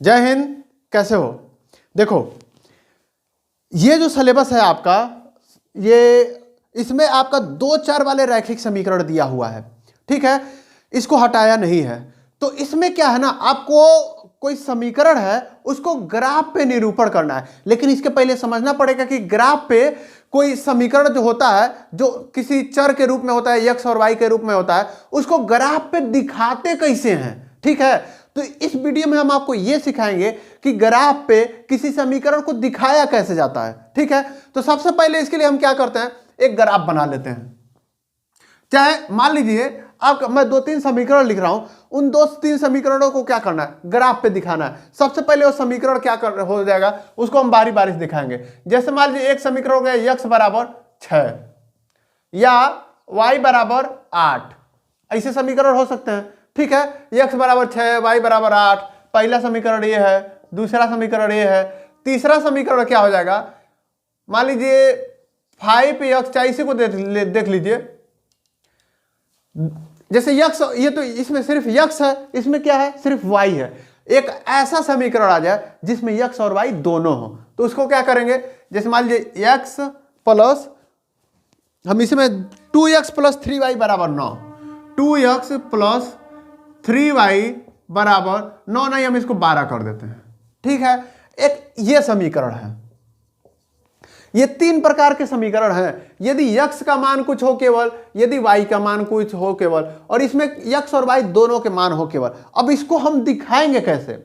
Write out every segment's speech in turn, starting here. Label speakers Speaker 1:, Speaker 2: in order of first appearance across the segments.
Speaker 1: जय हिंद। कैसे हो? देखो, ये जो सिलेबस है आपका, ये इसमें आपका 2-4 वाले रैखिक समीकरण दिया हुआ है, ठीक है। इसको हटाया नहीं है। तो इसमें क्या है ना, आपको कोई समीकरण है उसको ग्राफ पे निरूपण करना है। लेकिन इसके पहले समझना पड़ेगा कि ग्राफ पे कोई समीकरण जो होता है, जो किसी चर के रूप में होता है, x और y के रूप में होता है, उसको ग्राफ पे दिखाते कैसे हैं, ठीक है। तो इस वीडियो में हम आपको यह सिखाएंगे कि ग्राफ पे किसी समीकरण को दिखाया कैसे जाता है, ठीक है। तो सबसे पहले इसके लिए हम क्या करते हैं, एक ग्राफ बना लेते हैं। चाहे मान लीजिए अब मैं 2-3 समीकरण लिख रहा हूं, उन 2-3 समीकरणों को क्या करना है, ग्राफ पे दिखाना है। सबसे पहले वो समीकरण क्या हो जाएगा, उसको हम बारी बारी से दिखाएंगे। जैसे मान लीजिए एक समीकरण हो गया x बराबर 6 या y बराबर 8, ऐसे समीकरण हो सकते हैं, ठीक है। x बराबर 6, y बराबर 8, पहला समीकरण ये है, दूसरा समीकरण ये है, तीसरा समीकरण क्या हो जाएगा, मान लीजिए 5x, इसी को देख लीजिए। जैसे x, ये तो इसमें सिर्फ x है, इसमें क्या है, सिर्फ y है। एक ऐसा समीकरण आ जाए जिसमें x और y दोनों हो, तो उसको क्या करेंगे, जैसे मान लीजिए x प्लस, हम इसमें 2x प्लस 3y बराबर 9, 2x प्लस 3y बराबर 9, नहीं हम इसको 12 कर देते हैं, ठीक है। एक ये समीकरण है। ये 3 प्रकार के समीकरण हैं। यदि x का मान कुछ हो केवल, यदि y का मान कुछ हो केवल, और इसमें x और y दोनों के मान हो केवल। अब इसको हम दिखाएंगे कैसे,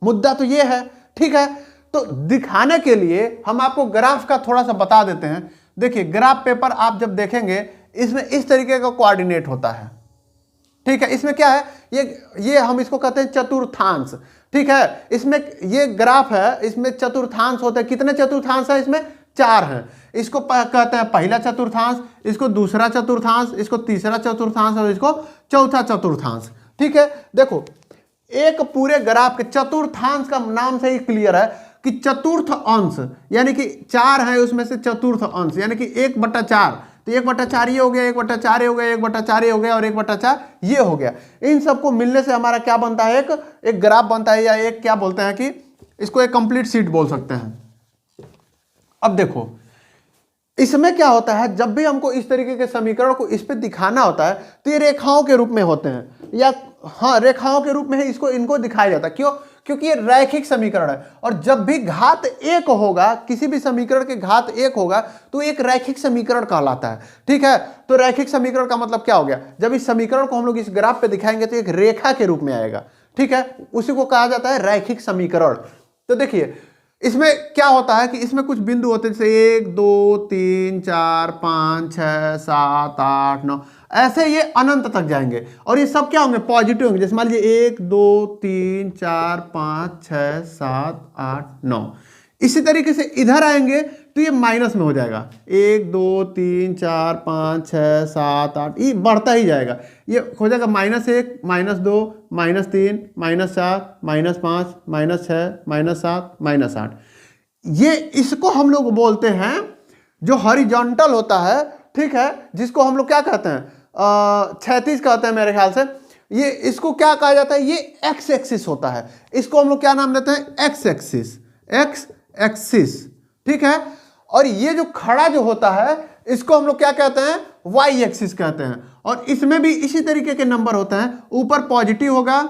Speaker 1: मुद्दा तो ये है, ठीक है। तो दिखाने के लिए हम आपको ग्राफ का थोड़ा सा बता देते हैं। देखिए, ग्राफ पेपर आप जब देखेंगे, इसमें इस तरीके का कोऑर्डिनेट होता है, ठीक है। इसमें क्या है, ये हम इसको कहते हैं चतुर्थांश, ठीक है। इसमें ये ग्राफ है, इसमें चतुर्थांश होते हैं। कितने चतुर्थांश है इसमें, 4 हैं। इसको कहते हैं पहला चतुर्थांश, इसको दूसरा चतुर्थांश, इसको तीसरा चतुर्थांश और इसको चौथा चतुर्थांश, ठीक है। देखो, एक पूरे ग्राफ के चतुर्थांश का नाम से ही क्लियर है कि चतुर्थ अंश, यानी कि 4 है उसमें से चतुर्थ अंश, यानी कि 1/4। तो 1/4 ये हो गया, 1/4 ये हो गया, 1/4 ये हो गया और 1/4 ये हो गया। इन सबको मिलने से हमारा क्या बनता है, एक ग्राफ बनता है, या एक क्या बोलते हैं कि इसको एक कंप्लीट शीट बोल सकते हैं। अब देखो, इसमें क्या होता है, जब भी हमको इस तरीके के समीकरण को इस पे दिखाना होता है, तो ये रेखाओं के रूप में होते हैं, या हाँ रेखाओं के रूप में ही इनको दिखाया जाता है। क्यों? क्योंकि ये रैखिक समीकरण है, और जब भी घात 1 होगा, किसी भी समीकरण के घात 1 होगा, तो एक रैखिक समीकरण कहलाता है, ठीक है। तो रैखिक समीकरण का मतलब क्या हो गया, जब इस समीकरण को हम लोग इस ग्राफ पे दिखाएंगे तो एक रेखा के रूप में आएगा, ठीक है। उसी को कहा जाता है रैखिक समीकरण। तो देखिए, इसमें क्या होता है कि इसमें कुछ बिंदु होते हैं, जैसे 1 2 3 4 5 6 7 8 9, ऐसे ये अनंत तक जाएंगे, और ये सब क्या होंगे, पॉजिटिव होंगे। जैसे मान लीजिए 1 2 3 4 5 6 7 8 9। इसी तरीके से इधर आएंगे तो ये माइनस में हो जाएगा, 1 2 3 4 5 6 7 8, ये बढ़ता ही जाएगा। ये हो जाएगा -1 -2 -3 -4 -5 -6 -7 -8। ये इसको हम लोग बोलते हैं जो हॉरिजॉन्टल होता है, ठीक है, जिसको हम लोग क्या कहते हैं, क्षैतिज कहते हैं मेरे ख्याल से। ये इसको क्या कहा जाता है, ये एक्स एक्सिस होता है। इसको हम लोग क्या नाम देते हैं, एक्स एक्सिस, ठीक है। और ये जो खड़ा जो होता है, इसको हम लोग क्या कहते हैं, वाई एक्सिस कहते हैं। और इसमें भी इसी तरीके के नंबर होते हैं, ऊपर पॉजिटिव होगा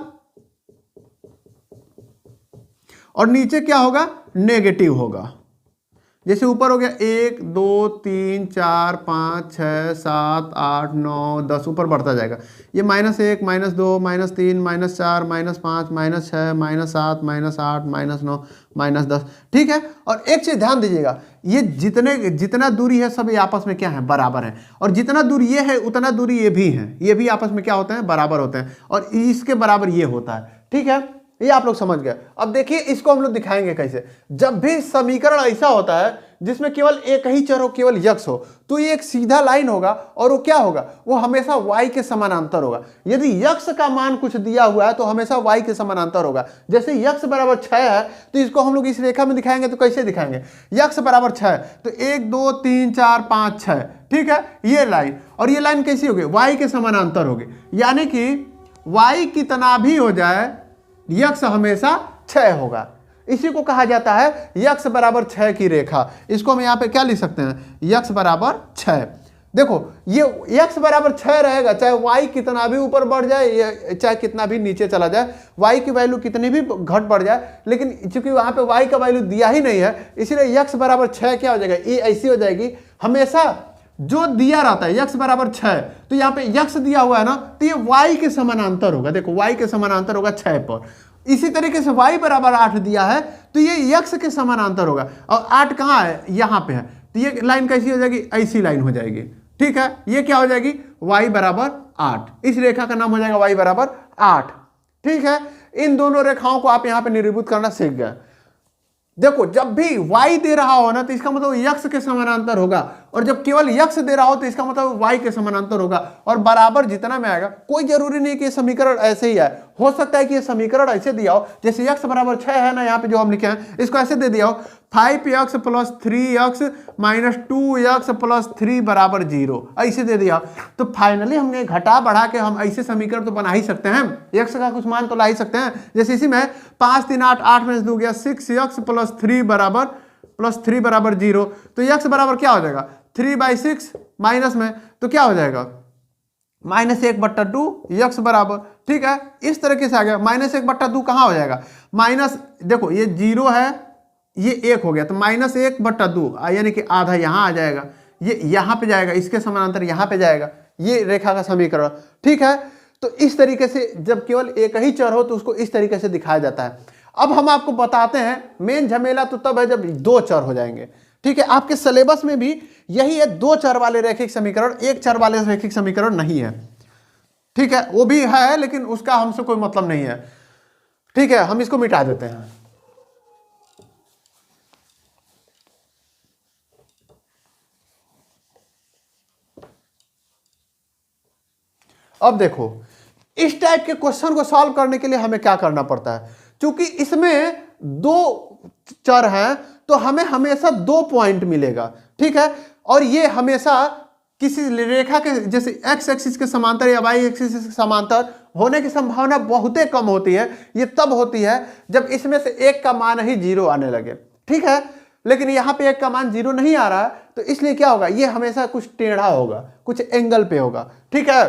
Speaker 1: और नीचे क्या होगा, नेगेटिव होगा। जैसे ऊपर हो गया 1 2 3 4 5 6 7 8 9 10, ऊपर बढ़ता जाएगा। ये -1 -2 -3 -4 -5 -6 -7 -8 -9 -10, ठीक है। और एक चीज ध्यान दीजिएगा, ये जितना दूरी है सब ये आपस में क्या है, बराबर है। और जितना दूरी ये है उतना दूरी ये भी है, ये भी आपस में क्या होते हैं, बराबर होते हैं। और इसके बराबर ये होता है, ठीक है। ये आप लोग समझ गए। अब देखिए, इसको हम लोग दिखाएंगे कैसे। जब भी समीकरण ऐसा होता है जिसमें केवल एक ही चर हो, केवल x हो, तो ये एक सीधा लाइन होगा, और वो क्या होगा, वो हमेशा y के समानांतर होगा। यदि x का मान कुछ दिया हुआ है तो हमेशा y के समानांतर होगा। जैसे x बराबर 6 है, तो इसको हम लोग इस रेखा में दिखाएंगे तो कैसे दिखाएंगे, x बराबर 6, तो 1 2 3 4 5 6, ठीक है। ये लाइन और ये लाइन कैसी होगी, y के समानांतर होगी। यानी कि y कितना भी हो जाए, x हमेशा 6 होगा। इसी को कहा जाता है यक्स बराबर 6 की रेखा। इसको हम यहाँ पे क्या लिख सकते हैं, यक्स बराबर 6। देखो ये यक्स बराबर 6 रहेगा, चाहे वाई कितना भी ऊपर बढ़ जाए या चाहे कितना भी नीचे चला जाए, वाई की वैल्यू कितनी भी घट बढ़ जाए, लेकिन चूंकि वहां पे वाई का वैल्यू दिया ही नहीं है, इसलिए यक्स बराबर 6 क्या हो जाएगा, ये ऐसी हो जाएगी। हमेशा जो दिया रहता है यक्स बराबर 6, तो यहाँ पे यक्स दिया हुआ है ना, तो ये वाई के समानांतर होगा। देखो वाई के समानांतर होगा 6 पर। इसी तरीके से y बराबर 8 दिया है, तो ये यक्स के समानांतर होगा। और 8 कहाँ है, यहाँ पे है, तो ये लाइन कैसी हो जाएगी, ऐसी लाइन हो जाएगी। ठीक है, ये क्या हो जाएगी, y बराबर 8। इस रेखा का नाम हो जाएगा y बराबर 8। ठीक है, इन दोनों रेखाओं को आप यहाँ पे निरूपित करना सीख गए। देखो जब भी y दे रहा हो ना, तो इसका मतलब यक्स के समानांतर होगा, और जब केवल यक्स दे रहा हो तो इसका मतलब y के समानांतर होगा। और बराबर जितना में आएगा, कोई जरूरी नहीं कि ये समीकरण ऐसे ही है, हो सकता है कि ये समीकरण ऐसे दिया हो, जैसे यक्स बराबर 6 है ना, यहाँ पे जो हम लिखे हैं, इसको ऐसे दे दिया हो 5x plus 3x minus 2x plus 3 बराबर 0, ऐसे दे दिया। तो फाइनली हमने घटा बढ़ा के हम ऐसे समीकरण तो बना ही सकते हैं, x का कुछ मान तो ला ही सकते हैं। जैसे इसी में 5 3 8 8 में से 2 गया 6x प्लस 3 बराबर 0, तो x बराबर क्या हो जाएगा, 3/6 माइनस में तो क्या हो जाएगा, -1/2 यक्स बराबर। ठीक है, इस तरीके से आ गया। -1/2 कहाँ हो जाएगा, माइनस, देखो ये 0 है, ये 1 हो गया, तो -1/2 यानी कि आधा यहाँ आ जाएगा, ये यहाँ पे जाएगा, इसके समानांतर यहाँ पे जाएगा, ये रेखा का समीकरण। ठीक है, तो इस तरीके से जब केवल एक ही चर हो तो उसको इस तरीके से दिखाया जाता है। अब हम आपको बताते हैं मेन झमेला तो तब है जब 2 चर हो जाएंगे। ठीक है, आपके सिलेबस में भी यही है, 2 चर वाले रैखिक समीकरण, 1 चर वाले रैखिक समीकरण नहीं है। ठीक है, वो भी है लेकिन उसका हमसे कोई मतलब नहीं है। ठीक है, हम इसको मिटा देते हैं। अब देखो इस टाइप के क्वेश्चन को सॉल्व करने के लिए हमें क्या करना पड़ता है, क्योंकि इसमें 2 चर हैं तो हमें हमेशा 2 पॉइंट मिलेगा। ठीक है, और ये हमेशा किसी रेखा के जैसे x एक्सिस के समांतर या y एक्सिस के समांतर होने की संभावना बहुत कम होती है। ये तब होती है जब इसमें से एक का मान ही 0 आने लगे। ठीक है, लेकिन यहाँ पे एक का मान 0 नहीं आ रहा है, तो इसलिए क्या होगा, ये हमेशा कुछ टेढ़ा होगा, कुछ एंगल पे होगा। ठीक है,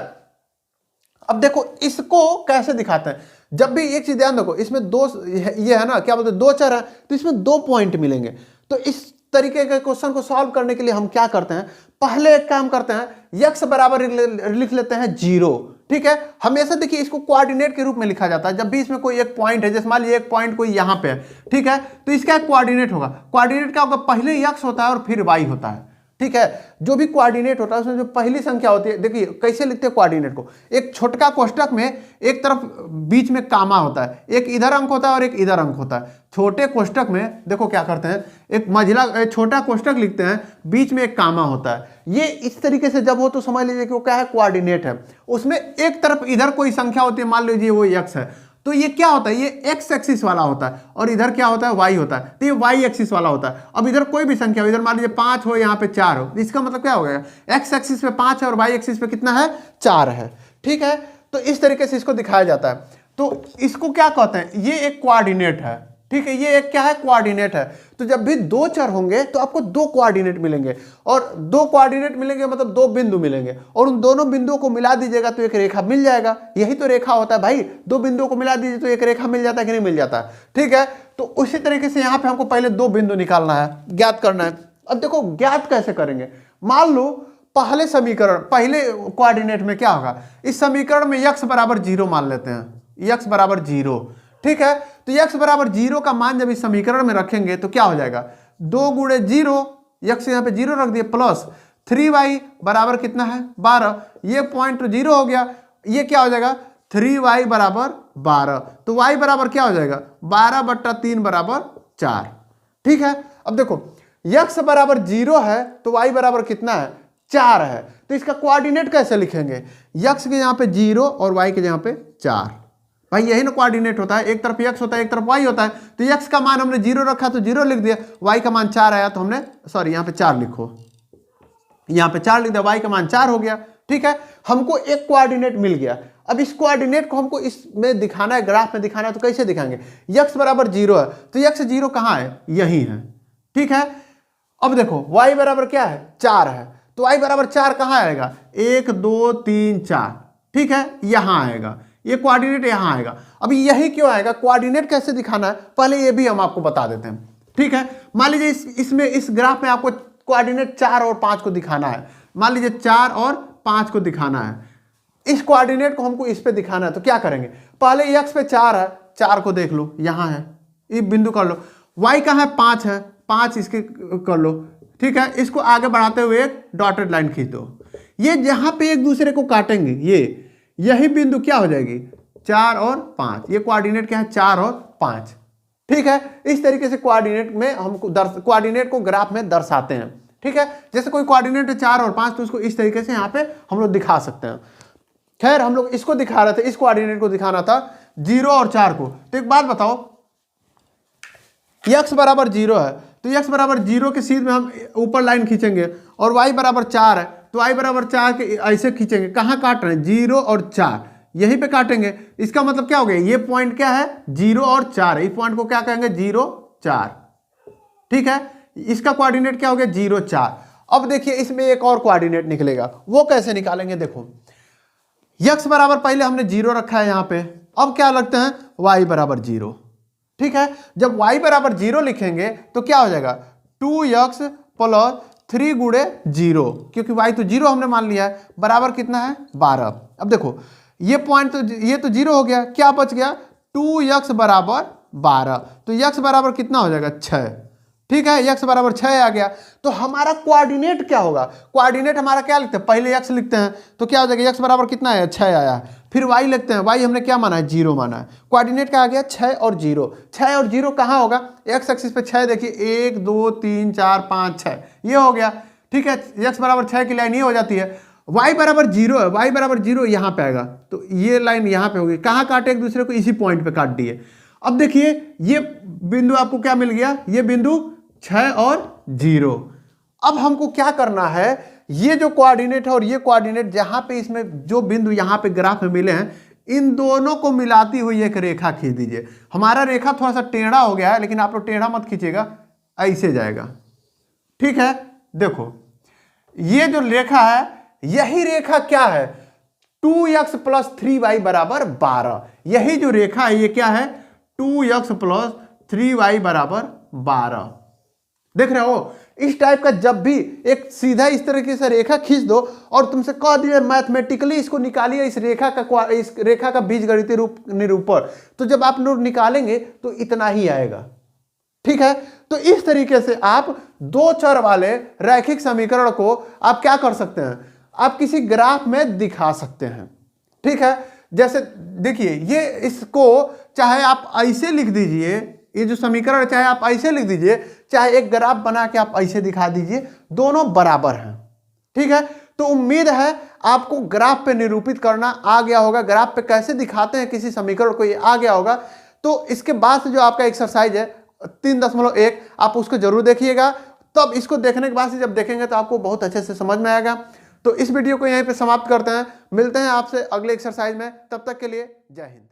Speaker 1: अब देखो इसको कैसे दिखाते हैं। जब भी एक चीज ध्यान रखो, इसमें 2 ये है ना, क्या बोलते हैं, 2 चर है, तो इसमें 2 पॉइंट मिलेंगे। तो इस तरीके के क्वेश्चन को सॉल्व करने के लिए हम क्या करते हैं, पहले एक काम करते हैं, यक्स बराबर लिख लेते हैं 0। ठीक है, हमेशा देखिए इसको कोऑर्डिनेट के रूप में लिखा जाता है। जब भी इसमें कोई एक पॉइंट है, जैसे मान लीजिए एक पॉइंट कोई यहाँ पे है, ठीक है, तो इसका एक कोऑर्डिनेट होगा। कोऑर्डिनेट क्या होगा, पहले यक्स होता है और फिर वाई होता है। ठीक है, जो भी कोऑर्डिनेट होता है उसमें जो पहली संख्या होती है, देखिए कैसे लिखते हैं कोऑर्डिनेट को, एक छोटका कोष्टक में एक तरफ बीच में कामा होता है, एक इधर अंक होता है और एक इधर अंक होता है। छोटे कोष्टक में देखो क्या करते हैं, एक मंझला छोटा कोष्टक लिखते हैं, बीच में एक कामा होता है। ये इस तरीके से जब हो तो समझ लीजिए कि वो क्या है, कोऑर्डिनेट है। उसमें एक तरफ इधर कोई संख्या होती है, मान लीजिए वो x है, तो ये क्या होता है, ये एक्स एक्सिस वाला होता है, और इधर क्या होता है, वाई होता है, तो ये वाई एक्सिस वाला होता है। अब इधर कोई भी संख्या हो, इधर मान लीजिए 5 हो, यहाँ पे 4 हो, इसका मतलब क्या हो गया, एक्स एक्सिस पे 5 है और वाई एक्सिस पे कितना है, 4 है। ठीक है, तो इस तरीके से इसको दिखाया जाता है। तो इसको क्या कहते हैं, ये एक कोऑर्डिनेट है। ठीक है, ये एक क्या है, कोऑर्डिनेट है। तो जब भी 2 चर होंगे तो आपको 2 कोऑर्डिनेट मिलेंगे, और 2 कोऑर्डिनेट मिलेंगे मतलब 2 बिंदु मिलेंगे, और उन दोनों बिंदुओं को मिला दीजिएगा तो एक रेखा मिल जाएगा। यही तो रेखा होता है भाई, 2 बिंदुओं को मिला दीजिए तो एक रेखा मिल जाता है कि नहीं मिल जाता। ठीक है, तो उसी तरीके से यहाँ पे हमको पहले 2 बिंदु निकालना है, ज्ञात करना है। अब देखो ज्ञात कैसे करेंगे, मान लो पहले समीकरण, पहले कोऑर्डिनेट में क्या होगा, इस समीकरण में x बराबर 0 मान लेते हैं, x बराबर 0। ठीक है, तो x बराबर 0 का मान जब इस समीकरण में रखेंगे तो क्या हो जाएगा, 2 गुणे 0, x यहाँ पे 0 रख दिए, प्लस 3y बराबर कितना है, 12। ये पॉइंट 0 हो गया, ये क्या हो जाएगा, 3y बराबर 12। तो y बराबर क्या हो जाएगा, 12/3 बराबर 4। ठीक है, अब देखो x बराबर 0 है तो y बराबर कितना है, 4 है। तो इसका कोऑर्डिनेट कैसे लिखेंगे, x के यहाँ पे 0 और y के यहाँ पे 4। भाई यही ना कोऑर्डिनेट होता है, एक तरफ x होता है एक तरफ y होता है। तो x का मान हमने 0 रखा तो 0 लिख दिया, y का मान 4 आया तो हमने, सॉरी यहाँ पे 4 लिखो, यहाँ पे 4 लिख दिया, y का मान 4 हो गया। ठीक है, हमको एक कोऑर्डिनेट मिल गया। अब इस कोऑर्डिनेट को हमको इसमें दिखाना है, ग्राफ में दिखाना है, तो कैसे दिखाएंगे? x बराबर 0 है तो x 0 कहाँ है? यही है, ठीक है। अब देखो y बराबर क्या है? 4 है, तो y बराबर 4 कहाँ आएगा? 1 2 3 4, ठीक है, यहां आएगा, ये कोऑर्डिनेट यहां आएगा। अब यही क्यों आएगा? कोऑर्डिनेट कैसे दिखाना है पहले ये भी हम आपको बता देते हैं, ठीक है। मान लीजिए इसमें इस ग्राफ में आपको कोऑर्डिनेट 4 और 5 को दिखाना है, मान लीजिए 4 और 5 को दिखाना है, इस कोऑर्डिनेट को हमको इस पे दिखाना है, तो क्या करेंगे? पहले x पे 4 है, 4 को देख लो, यहां है, ये बिंदु कर लो। y कहाँ है? 5 है, 5 इसके कर लो, ठीक है। इसको आगे बढ़ाते हुए एक डॉटेड लाइन खींच दो, ये जहां पे एक दूसरे को काटेंगे यही बिंदु क्या हो जाएगी? 4 और 5, ये कोऑर्डिनेट क्या है? 4 और 5, ठीक है। इस तरीके से कोऑर्डिनेट में हमको कोऑर्डिनेट को ग्राफ में दर्शाते हैं, ठीक है। जैसे कोई कोऑर्डिनेट है 4 और 5 तो उसको इस तरीके से यहाँ पे हम लोग दिखा सकते हैं। खैर हम लोग इसको दिखा रहे थे, इस कोऑर्डिनेट को दिखाना था 0 और 4 को। तो एक बात बताओ, x बराबर 0 है तो x बराबर 0 के सीध में हम ऊपर लाइन खींचेंगे, और y बराबर 4 है तो y बराबर 4 के ऐसे खींचेंगे। कहाँ काट रहे हैं? 0 और 4, यहीं पे काटेंगे। इसका मतलब क्या हो गया? ये पॉइंट क्या है? 0 और 4 है, इस पॉइंट को क्या कहेंगे? 0 4, ठीक है। इसका कोऑर्डिनेट क्या हो गया? 0 4। अब देखिए इसमें एक और कोऑर्डिनेट निकलेगा, वो कैसे निकालेंगे? देखो x बराबर पहले हमने 0 रखा है यहाँ पे, अब क्या लगते हैं? y बराबर 0, ठीक है। जब y बराबर 0 लिखेंगे तो क्या हो जाएगा? 2x प्लस 3 गुणे 0, क्योंकि y तो 0 हमने मान लिया है, बराबर कितना है? 12। अब देखो ये पॉइंट तो ये तो 0 हो गया, क्या बच गया? 2x बराबर 12, तो x बराबर कितना हो जाएगा? 6, ठीक है। x बराबर 6 आ गया, तो हमारा कोऑर्डिनेट क्या होगा? कोऑर्डिनेट हमारा क्या लिखते हैं? पहले x लिखते हैं तो क्या हो जाएगा? x बराबर कितना है? 6 आया। फिर y लिखते हैं, y हमने क्या माना है? 0 माना है। कोऑर्डिनेट क्या आ गया? 6 और 0। 6 और 0 कहाँ होगा? x एक्सिस पे 6 देखिए, 1 2 3 4 5 6, ये हो गया, ठीक है। x बराबर 6 की लाइन ये हो जाती है। y बराबर 0 है, y बराबर 0 यहाँ पे आएगा, तो ये लाइन यहाँ पे होगी। कहाँ काटे? एक दूसरे को इसी पॉइंट पे काट दिए। अब देखिए ये बिंदु आपको क्या मिल गया? ये बिंदु 6 और 0। अब हमको क्या करना है? ये जो कोऑर्डिनेट है और ये कोऑर्डिनेट जहां पे इसमें जो बिंदु यहां पे ग्राफ में मिले हैं, इन दोनों को मिलाती हुई एक रेखा खींच दीजिए। हमारा रेखा थोड़ा सा टेढ़ा हो गया है, लेकिन आप लोग टेढ़ा मत खींचेगा, ऐसे जाएगा, ठीक है। देखो ये जो रेखा है, यही रेखा क्या है? 2x प्लस 3y बराबर 12। यही जो रेखा है ये क्या है? 2x प्लस 3y बराबर 12। देख रहे हो? इस टाइप का जब भी एक सीधा इस तरीके से रेखा खींच दो और तुमसे कह दिए मैथमेटिकली इसको निकालिए, इस रेखा का बीजगणितीय रूप निरूपण, तो जब आप लोग निकालेंगे तो इतना ही आएगा, ठीक है। तो इस तरीके से आप दो चर वाले रैखिक समीकरण को आप क्या कर सकते हैं? आप किसी ग्राफ में दिखा सकते हैं, ठीक है। जैसे देखिए ये, इसको चाहे आप ऐसे लिख दीजिए, ये जो समीकरण चाहे आप ऐसे लिख दीजिए, चाहे एक ग्राफ बना के आप ऐसे दिखा दीजिए, दोनों बराबर हैं, ठीक है। तो उम्मीद है आपको ग्राफ पे निरूपित करना आ गया होगा, ग्राफ पे कैसे दिखाते हैं किसी समीकरण को, ये आ गया होगा। तो इसके बाद से जो आपका एक्सरसाइज है 3.1, आप उसको जरूर देखिएगा। तब इसको देखने के बाद से जब देखेंगे तो आपको बहुत अच्छे से समझ में आएगा। तो इस वीडियो को यहीं पे समाप्त करते हैं, मिलते हैं आपसे अगले एक्सरसाइज में, तब तक के लिए जय हिंद।